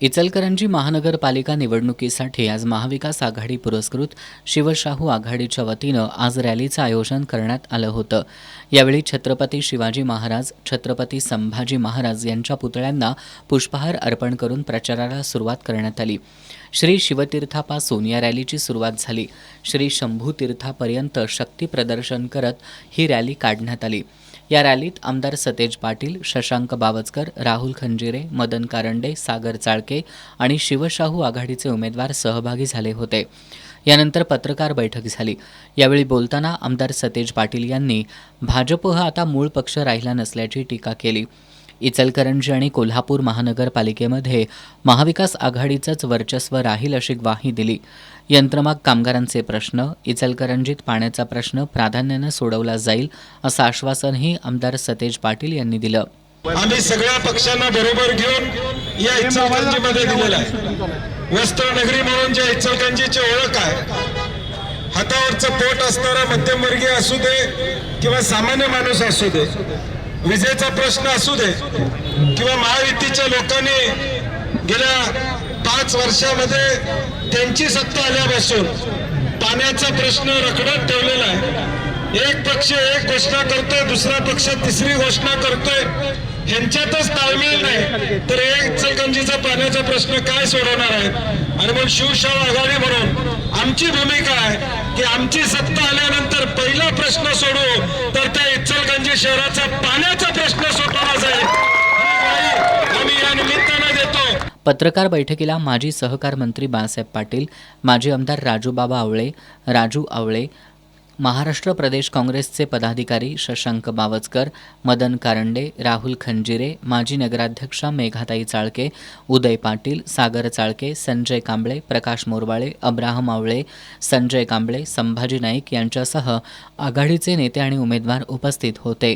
इचलकरंजी महानगरपालिका निवडणुकीसाठी आज महाविकास आघाडी पुरस्कृत शिवशाहू आघाडीच्या वतीनं आज रॅलीचं आयोजन करण्यात आलं होतं। यावेळी छत्रपती शिवाजी महाराज, छत्रपती संभाजी महाराज यांच्या पुतळ्यांना पुष्पहार अर्पण करून प्रचाराला सुरुवात करण्यात आली। श्री शिवतीर्थापासून या रॅलीची सुरुवात झाली। श्री शंभूतीर्थापर्यंत शक्ती प्रदर्शन करत ही रॅली काढण्यात आली। या रॅलीत आमदार सतेज पाटील, शशांक बावचकर, राहुल खंजिरे, मदन कारंडे, सागर चाळके आणि शिवशाहू आघाडीचे उमेदवार सहभागी झाले होते। यानंतर पत्रकार बैठक झाली। यावेळी बोलताना आमदार सतेज पाटील यांनी भाजप हा आता मूळ पक्ष राहिला नसल्याची टीका केली। इचलकरंजी आणि कोल्हापूर महानगरपालिकेमध्ये महाविकास आघाडीचंच वर्चस्व राहील अशी ग्वाही दिली। यंत्रमाग कामगारांचे प्रश्न, इचलकरंजीत पाण्याचा प्रश्न प्राधान्यानं सोडवला जाईल असं आश्वासनही आमदार सतेज पाटील यांनी दिलं। आम्ही सगळ्या पक्षांना बरोबर घेऊन या इचलकरंजीमध्ये दिलेला आहे। वस्त्रनगरी म्हणून ज्या इचलकरंजीची ओळख आहे, हातावरचं पोट असणारा मध्यमवर्गीय असू दे किंवा सामान्य माणूस असू दे, विजेचा प्रश्न असू दे किंवा महायुतीच्या लोकांनी गेल्या 5 वर्षामध्ये त्यांची सत्ता आल्यापासून पाण्याचा प्रश्न रखडत ठेवलेला आहे। एक पक्ष एक घोषणा करतोय, दुसरा पक्ष तिसरी घोषणा करतोय, ह्यांच्यातच ताळमेळ नाही तर इचलकरंजीचा पाण्याचा प्रश्न काय सोडवणार आहे। आणि म्हणून शिवशाहू आघाडी म्हणून आमची भूमिका आहे की आमची सत्ता आल्यानंतर पहिला प्रश्न सोडवू तर त्या इचलकरंजी शहराचा पाण्याचा प्रश्न सोडवला जाईल। आम्ही या निमित्तानं देतो। पत्रकार बैठकीला माजी सहकार मंत्री बाळासाहेब पाटील, माजी आमदार राजू आवळे, महाराष्ट्र प्रदेश काँग्रेसचे पदाधिकारी शशांक बावचकर, मदन कारंडे, राहुल खंजिरे, माजी नगराध्यक्षा मेघाताई चाळके, उदय पाटील, सागर चाळके, संजय कांबळे, प्रकाश मोरवाळे, अब्राहम आवळे, संजय कांबळे, संभाजी नाईक यांच्यासह आघाडीचे नेते आणि उमेदवार उपस्थित होते।